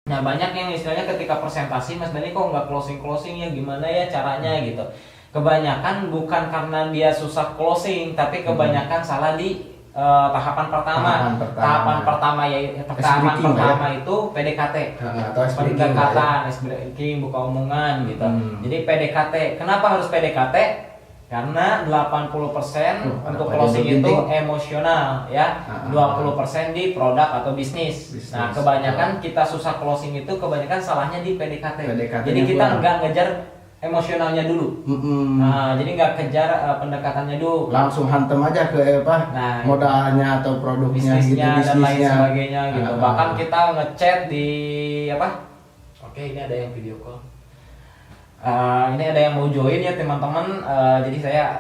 Nah banyak yang istilahnya ketika presentasi Mas Dani kok nggak closing ya, gimana ya caranya gitu. Kebanyakan bukan karena dia susah closing, tapi kebanyakan salah di tahapan pertama. Tahapan pertama itu PDKT, atau pendekatan, ice breaking, buka omongan gitu. Jadi PDKT, kenapa harus PDKT? Karena 80% untuk closing itu emosional ya, 20% di produk atau bisnis. Nah, kebanyakan kita susah closing itu kebanyakan salahnya di PDKT. Jadi kita nggak ngejar emosionalnya dulu. Nah, jadi nggak kejar pendekatannya dulu. Langsung hantem aja ke modalnya atau produknya bisnisnya gitu, dan lain sebagainya gitu. Bahkan kita ngechat di apa? Oke, ini ada yang video call. Ini ada yang mau join ya teman-teman. Jadi saya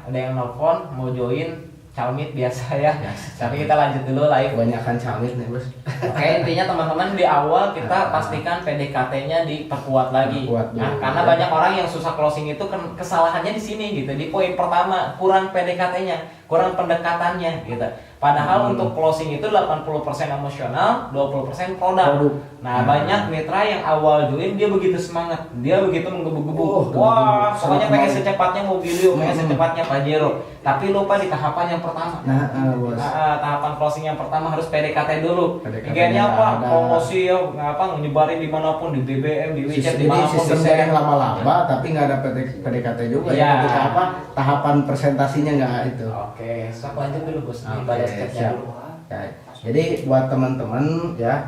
ada yang nelfon mau join Calmit biasa ya. Tapi kita lanjut dulu live. Kebanyakan Calmit nih bos. Oke, intinya teman-teman di awal kita pastikan PDKT-nya diperkuat lagi. Karena banyak orang yang susah closing itu kesalahannya di sini gitu. Di poin pertama kurang PDKT-nya, kurang pendekatannya gitu. Padahal untuk closing itu 80% emosional, 20% produk. Nah, banyak mitra yang awal join dia begitu semangat, dia begitu menggebu-gebu. Wah, pokoknya pengen secepatnya mau video, pengen secepatnya Pajero. Tapi lupa di tahapan yang pertama. Tahapan closing yang pertama harus PDKT dulu. Intinya apa? Promosi ya, nyebarin dimanapun, di BBM, di WeChat, dimanapun. Sistem yang lama-lama, tapi nggak ada PDKT juga ya. Ketika tahapan presentasinya nggak itu. Oke, sok lanjut dulu bos. Ya. Jadi buat teman-teman ya,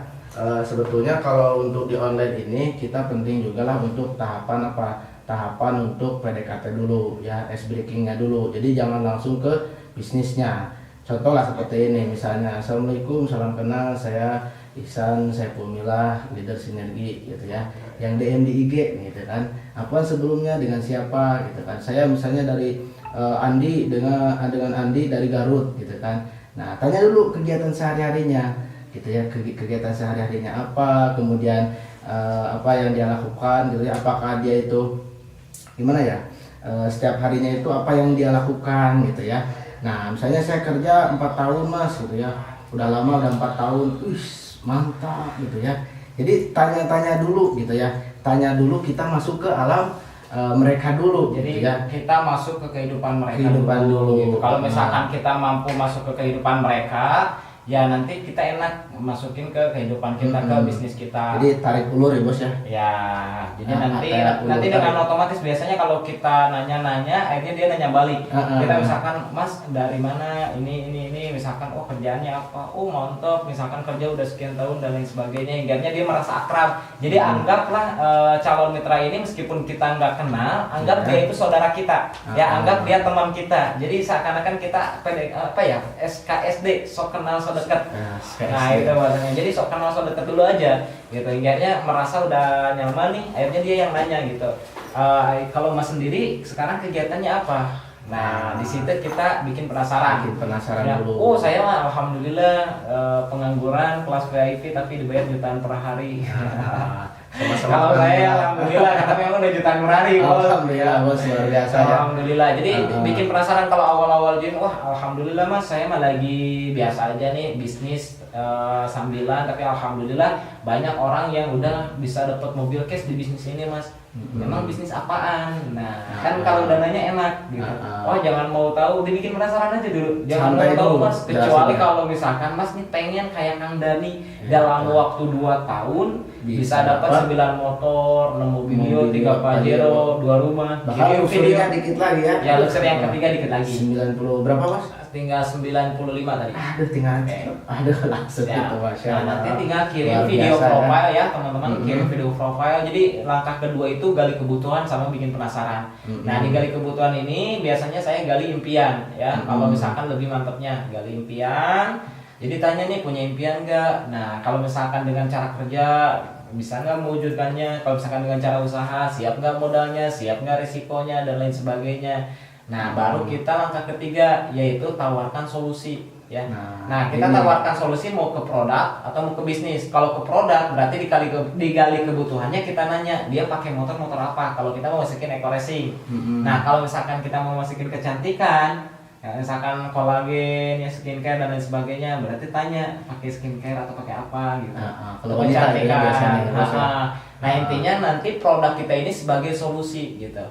sebetulnya kalau untuk di online ini kita penting juga lah untuk tahapan untuk PDKT dulu ya, ice breakingnya dulu. Jadi jangan langsung ke bisnisnya. Contoh lah seperti ini misalnya, Assalamualaikum, salam kenal, saya Ihsan Saiful Milah, leader sinergi gitu ya, yang DM di IG gitu kan. Apa sebelumnya dengan siapa gitu kan. Saya misalnya dari Andi dengan Andi dari Garut gitu kan. Nah, tanya dulu kegiatan sehari-harinya gitu ya, kegiatan sehari-harinya apa, kemudian apa yang dia lakukan gitu ya, apakah dia itu gimana ya, setiap harinya itu apa yang dia lakukan gitu ya. Nah, misalnya saya kerja 4 tahun mas gitu ya, udah lama, udah 4 tahun, mantap gitu ya. Jadi tanya-tanya dulu gitu ya, tanya dulu, kita masuk ke alam mereka dulu. Jadi gitu ya. kita masuk ke kehidupan mereka dulu. Gitu. Kalau misalkan kita mampu masuk ke kehidupan mereka, ya nanti kita enak masukin ke kehidupan kita, ke bisnis kita. Jadi tarik ulur ya bos ya. Ya, jadi nanti dengan otomatis biasanya kalau kita nanya-nanya, akhirnya dia nanya balik. Kita misalkan, Mas dari mana? Ini misalkan, oh kerjaannya apa? Oh mantap, misalkan kerja udah sekian tahun dan lain sebagainya. Hingga dia merasa akrab. Jadi anggaplah calon mitra ini meskipun kita nggak kenal, anggap dia itu saudara kita. Ya, anggap dia teman kita. Jadi seakan-akan kita SKSD, sok kenal sok dekat. Nah itu bahasanya. Jadi sok kenal sok dekat dulu aja gitu. Akhirnya merasa udah nyaman nih, akhirnya dia yang nanya gitu. Kalau Mas sendiri sekarang kegiatannya apa? Nah di situ kita bikin penasaran. Ya, dulu. Oh saya mah alhamdulillah pengangguran kelas VIP tapi dibayar jutaan per hari. Kalau saya alhamdulillah karena memang udah jutaan per hari. Alhamdulillah bos, luar biasa ya. Alhamdulillah. Jadi bikin penasaran kalau awal-awal join, wah alhamdulillah mas saya mah lagi biasa aja nih bisnis sambilan, tapi alhamdulillah banyak orang yang udah bisa dapat mobil cash di bisnis ini mas. Memang bisnis apaan? Nah, kan kalau dananya enak gitu. Oh, jangan mau tahu, dibikin penasaran aja dulu. Jangan mau tahu mas, kecuali kalau misalkan mas nih pengen kayak Kang Dani dalam waktu 2 tahun bisa dapat 9 motor, 6 mobil Mio, 3 Pajero, 2 rumah. Bahkan luxury-nya dikit lagi ya. Ya, luxury yang ketiga dikit lagi. 90 berapa mas? Tinggal 95 tadi. Aduh langsung gitu Masya Allah. Nah, nanti tinggal kirim video profile ya teman-teman, kirim video profile. Jadi langkah kedua itu gali kebutuhan sama bikin penasaran. Nah di gali kebutuhan ini biasanya saya gali impian ya. Kalau misalkan lebih mantepnya gali impian. Jadi tanya nih punya impian nggak? Nah kalau misalkan dengan cara kerja bisa nggak mewujudkannya? Kalau misalkan dengan cara usaha siap nggak modalnya, siap nggak risikonya dan lain sebagainya. Nah baru kita langkah ketiga yaitu tawarkan solusi ya. Nah kita tawarkan solusi mau ke produk atau mau ke bisnis. Kalau ke produk berarti digali kebutuhannya, kita nanya dia pakai motor apa. Kalau kita mau masukin eco racing. Nah kalau misalkan kita mau masukin kecantikan, Ya, misalkan kolagen, ya skincare dan lain sebagainya, berarti tanya pakai skincare atau pakai apa gitu. Kalau wanita ya biasanya. Nah intinya nanti produk kita ini sebagai solusi gitu.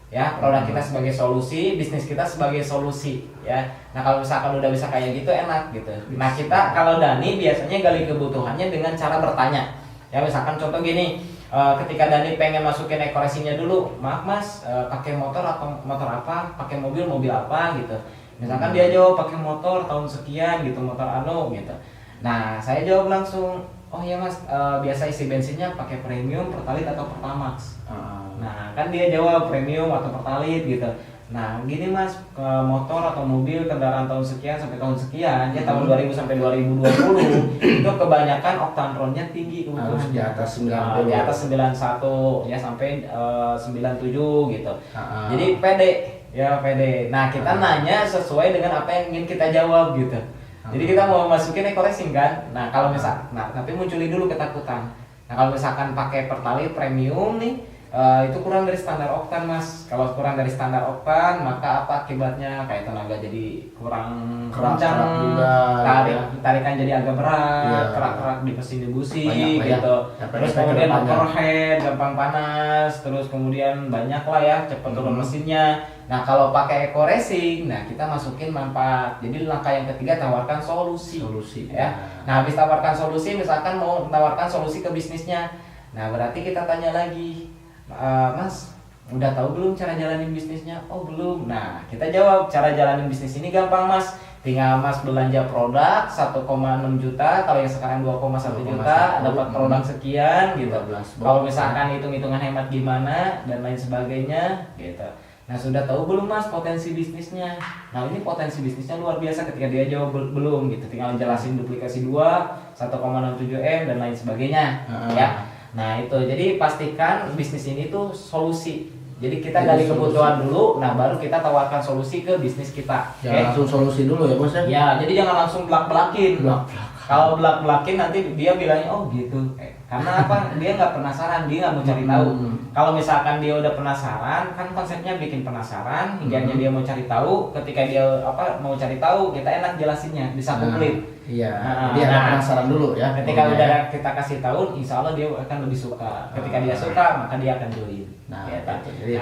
Ya, produk kita sebagai solusi, bisnis kita sebagai solusi ya. Nah kalau misalkan udah bisa kayak gitu enak gitu. Nah kita kalau Dani biasanya gali kebutuhannya dengan cara bertanya. Ya misalkan contoh gini, ketika Dani pengen masukin ekoresinya dulu, maaf mas, pakai motor atau motor apa, pakai mobil apa gitu. Misalkan dia jawab pakai motor tahun sekian gitu, motor gitu. Nah saya jawab langsung, oh iya mas, biasa isi bensinnya pakai premium, pertalite atau pertamax. Nah kan dia jawab premium atau pertalite gitu. Nah gini mas, ke motor atau mobil kendaraan tahun sekian sampai tahun sekian, ya tahun 2000 sampai 2020 itu kebanyakan oktan ronnya tinggi harus di atas 90, di atas 91 ya sampai 97 gitu. Jadi pede ya pede. Nah kita nanya sesuai dengan apa yang ingin kita jawab gitu. Jadi kita mau masukin eco racing kan. Nah kalau misal, tapi munculi dulu ketakutan. Nah kalau misalkan pakai pertalite premium nih, itu kurang dari standar oktan mas. Kalau kurang dari standar oktan, maka apa akibatnya? Kayak tenaga jadi kurang kencang, tarikan jadi agak berat, kerak-kerak di mesin di busi gitu. Terus kemudian overhead, gampang panas, terus kemudian banyak lah ya cepat turun mesinnya. Nah kalau pakai eco racing, nah kita masukin manfaat. Jadi langkah yang ketiga tawarkan solusi. Ya. Nah habis tawarkan solusi, misalkan mau tawarkan solusi ke bisnisnya. Nah berarti kita tanya lagi, mas udah tahu belum cara jalanin bisnisnya? Oh belum. Nah kita jawab cara jalanin bisnis ini gampang mas, tinggal mas belanja produk 1,6 juta, kalau yang sekarang 2,1 juta dapat produk sekian gitu. Kalau misalkan hitung-hitungan hemat gimana dan lain sebagainya gitu. Nah sudah tahu belum mas potensi bisnisnya? Nah ini potensi bisnisnya luar biasa. Ketika dia jawab belum gitu, tinggal jelasin duplikasi 2, 1,67 M dan lain sebagainya ya. Nah itu, jadi pastikan bisnis ini tuh solusi. Jadi kita gali kebutuhan dulu, nah baru kita tawarkan solusi ke bisnis kita. Jangan langsung solusi dulu ya bos ya? Ya, jadi jangan langsung belak-belakin. Kalau belak-belakin nanti dia bilangnya oh gitu. Karena apa? Dia nggak penasaran, dia nggak mau cari tahu. Kalau misalkan dia udah penasaran, kan konsepnya bikin penasaran, hingga dia mau cari tahu. Ketika dia mau cari tahu, kita enak jelasinnya, bisa komplit. Iya. Dia penasaran dulu ya. Ketika udah kita kasih tahu, insya Allah dia akan lebih suka. Ketika dia suka, maka dia akan join. Nah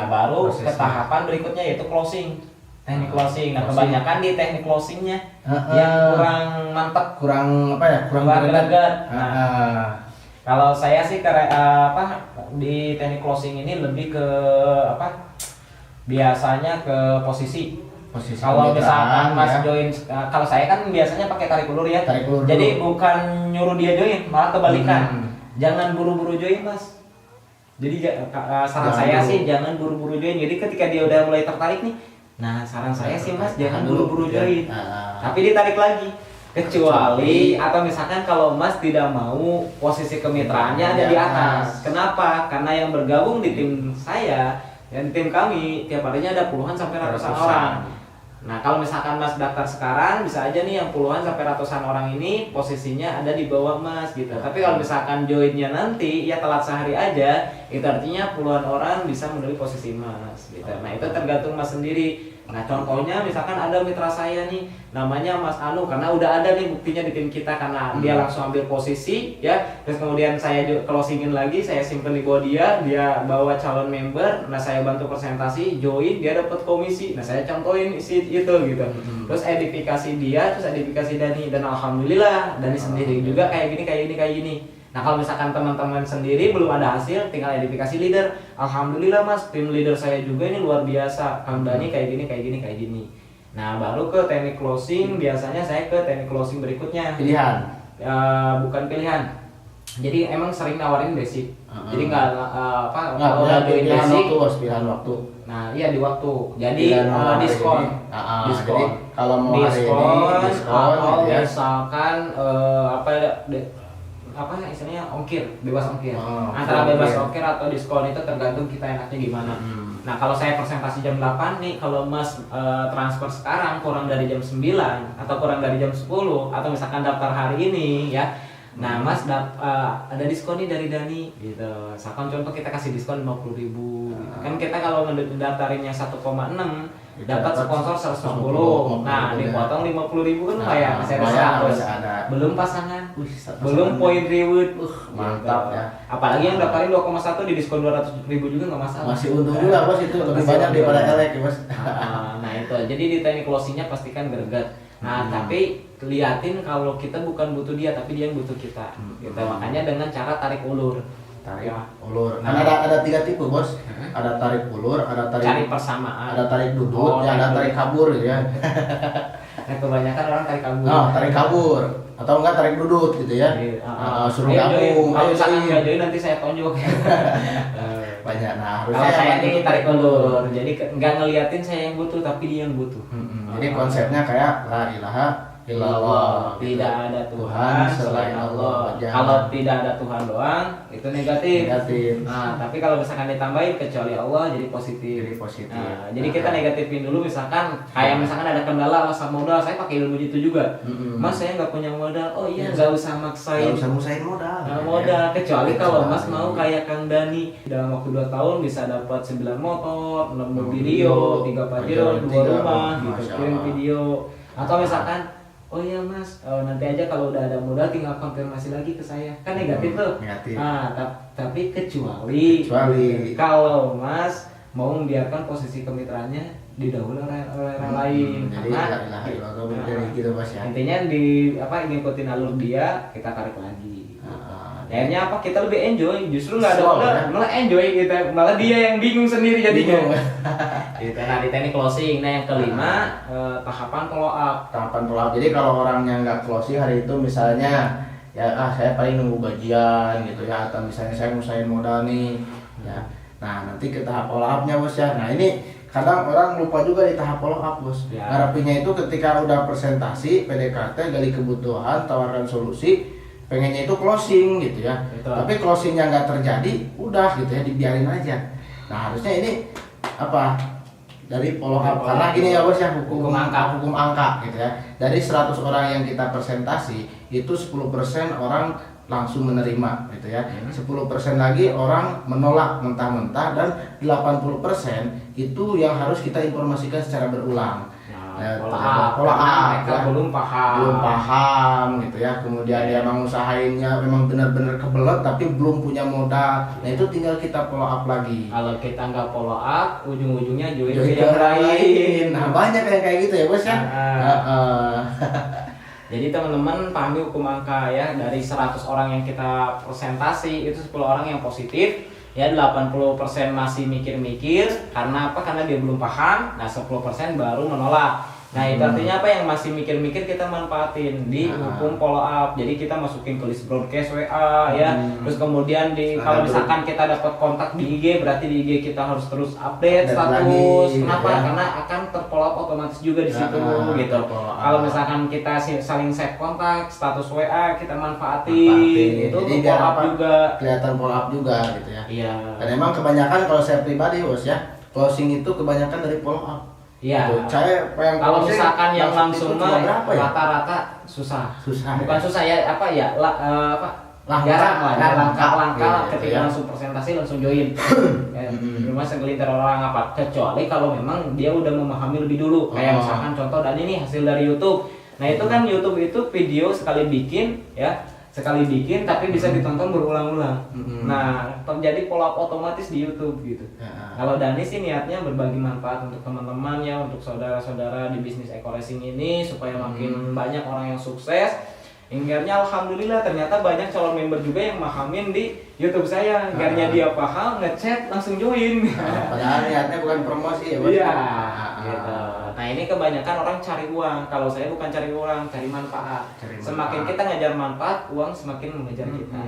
baru ke tahapan berikutnya yaitu closing. Teknik closing. Nah kebanyakan di teknik closingnya yang kurang mantap, kurang greget. Kalau saya sih di teknik closing ini lebih ke biasanya ke posisi. Kalau misalkan mas join, kalau saya kan biasanya pakai tarik ulur ya. Jadi bukan nyuruh dia join, malah kebalikan. Jangan buru-buru join mas. Jadi saran saya sih jangan buru-buru join. Jadi ketika dia udah mulai tertarik nih, nah saran saya sih mas jangan buru-buru join. Tapi ditarik lagi. Kecuali atau misalkan kalau mas tidak mau posisi kemitraannya ada di atas. Kenapa? Karena yang bergabung di tim saya dan di tim kami tiap harinya ada puluhan sampai ratusan orang. Nah kalau misalkan mas daftar sekarang, bisa aja nih yang puluhan sampai ratusan orang ini posisinya ada di bawah mas gitu. Tapi kalau misalkan joinnya nanti ya telat sehari aja, itu artinya puluhan orang bisa menuju posisi mas gitu. Nah itu tergantung mas sendiri. Nah contohnya misalkan ada mitra saya nih namanya Mas Anu, karena udah ada nih buktinya di tim kita, karena dia langsung ambil posisi ya. Terus kemudian saya closingin lagi, saya simpen di bawah dia bawa calon member. Nah saya bantu presentasi, join, dia dapat komisi. Nah saya contohin isi itu gitu. Terus edifikasi dia, terus edifikasi Dani, dan alhamdulillah Dani sendiri juga kayak gini. Nah kalau misalkan teman-teman sendiri belum ada hasil, tinggal edifikasi leader. Alhamdulillah mas, tim leader saya juga ini luar biasa. Kang Dani kayak gini. Nah baru ke teknik closing, biasanya saya ke teknik closing berikutnya. Pilihan? Bukan pilihan. Jadi emang sering nawarin basic. Jadi nggak kalau udah join basic. Pilihan waktu. Nah iya di waktu. Jadi diskon. Jadi kalau mau diskon, atau misalkan istilahnya ongkir, bebas ongkir. Antara bebas ongkir atau diskon itu tergantung kita enaknya gimana. Nah kalau saya presentasi jam 8 nih, kalau mas transfer sekarang kurang dari jam 9 atau kurang dari jam 10 atau misalkan daftar hari ini ya, nah mas ada diskon nih dari Dani gitu. Misalkan contoh kita kasih diskon 50.000 gitu. Kan kita kalau mendaftarinnya 1,6 dapat sponsor 110. Nah, dipotong 50.000 kan lumayan, masih ada 100. Belum pasangan, belum poin reward. Mantap ya. Apalagi yang daftarin 2,1 di diskon 200.000 juga nggak masalah. Masih untung juga bos, itu lebih banyak daripada elek ya bos. Nah itu, jadi di teknik closingnya pastikan greget. Nah tapi liatin kalau kita bukan butuh dia, tapi dia yang butuh kita. Gitu. Makanya dengan cara tarik ulur. Tarik ulur. Kan ada 3 tipe bos. Ada tarik ulur, ada cari persamaan, ada tarik duduk, ada tarik kabur gitu ya. Nah kebanyakan orang tarik kabur. Tarik kabur atau enggak tarik duduk gitu ya. Suruh gabung. Kalau misalkan nggak join nanti saya tonjok. Banyak. Nah harusnya saya ini tarik ulur. Jadi nggak ngeliatin saya yang butuh, tapi dia yang butuh. Jadi konsepnya kayak la ilaha illallah, tidak ada Tuhan selain Allah. Kalau tidak ada Tuhan doang itu negatif. Nah tapi kalau misalkan ditambahin kecuali Allah jadi positif. Nah, jadi kita negatifin dulu, misalkan kayak misalkan ada kendala alasan modal, saya pakai ilmu itu juga. Mas saya nggak punya modal. Oh iya, nggak usah maksain. Nggak usah maksain modal. Kecuali kalau Mas mau kayak Kang Dani dalam waktu 2 tahun bisa dapat 9 motor, 6 video, 3 pajero, 2 rumah, gitu, kirim video. Atau misalkan oh iya Mas, nanti aja kalau udah ada modal tinggal konfirmasi lagi ke saya. Kan negatif tuh. Nah, tapi kecuali kalau Mas mau membiarkan posisi kemitraannya didahului oleh orang lain. Karena gitu Mas ya. Intinya ngikutin alur dia, kita tarik lagi. Akhirnya kita lebih enjoy, justru nggak ada modal, malah enjoy kita, malah dia yang bingung sendiri jadinya. Nah di teknik closing, nah yang kelima tahapan follow up. Jadi kalau orangnya nggak closing hari itu misalnya ya saya paling nunggu gajian gitu ya, atau misalnya saya ngusahain modal nih ya. Nah nanti ke tahap follow upnya bos ya. Nah ini kadang orang lupa juga di tahap follow up bos. Ngarepinnya itu ketika udah presentasi, PDKT, gali kebutuhan, tawarkan solusi, pengennya itu closing gitu ya. Tapi closingnya nggak terjadi, udah gitu ya, dibiarin aja. Nah harusnya ini dari follow up, karena gini ya bos ya, hukum angka gitu ya. Dari 100 orang yang kita presentasi itu 10% orang langsung menerima gitu ya. 10% lagi orang menolak mentah-mentah, dan 80% itu yang harus kita informasikan secara berulang. Mereka belum paham gitu ya. Kemudian dia mau usahainnya memang benar-benar kebelet tapi belum punya modal. Nah itu tinggal kita follow up lagi. Kalau kita nggak follow up, ujung-ujungnya join yang lain. Nah banyak yang kayak gitu ya bos ya. Jadi teman-teman pahami hukum angka ya. Dari 100 orang yang kita presentasi itu 10 orang yang positif. Ya 80% masih mikir-mikir, karena apa? Karena dia belum paham. Nah 10% baru menolak. Nah itu artinya apa? Yang masih mikir-mikir kita manfaatin di hukum follow up. Jadi kita masukin ke list broadcast WA ya. Terus kemudian kalau misalkan kita dapat kontak di IG, berarti di IG kita harus terus update status. Kenapa? Ya. Karena akan terfollow up otomatis juga di situ gitu. Kalau misalkan kita saling save kontak, status WA kita manfaatin. Itu jadi follow up juga. Kelihatan follow up juga gitu ya. Iya. Dan emang kebanyakan kalau saya pribadi bos ya, closing itu kebanyakan dari follow up. Iya. Kalau misalkan yang langsung mah rata-rata susah. Bukan susah ya, langka ketika langsung presentasi langsung join. Cuma segelintir orang kecuali kalau memang dia udah memahami lebih dulu. Kayak misalkan contoh dan ini hasil dari YouTube. Nah itu kan YouTube itu video sekali bikin tapi bisa ditonton berulang-ulang. Nah terjadi follow up otomatis di YouTube gitu. Kalau Dani sih niatnya berbagi manfaat untuk teman-teman ya, untuk saudara-saudara di bisnis eco racing ini supaya makin banyak orang yang sukses. Hinggarnya alhamdulillah ternyata banyak calon member juga yang mahamin di YouTube saya. Hinggarnya dia paham, ngechat langsung join. Padahal niatnya bukan promosi ya bos. Iya. Gitu. Nah ini kebanyakan orang cari uang. Kalau saya bukan cari uang, cari manfaat. Semakin kita ngejar manfaat, uang semakin mengejar kita.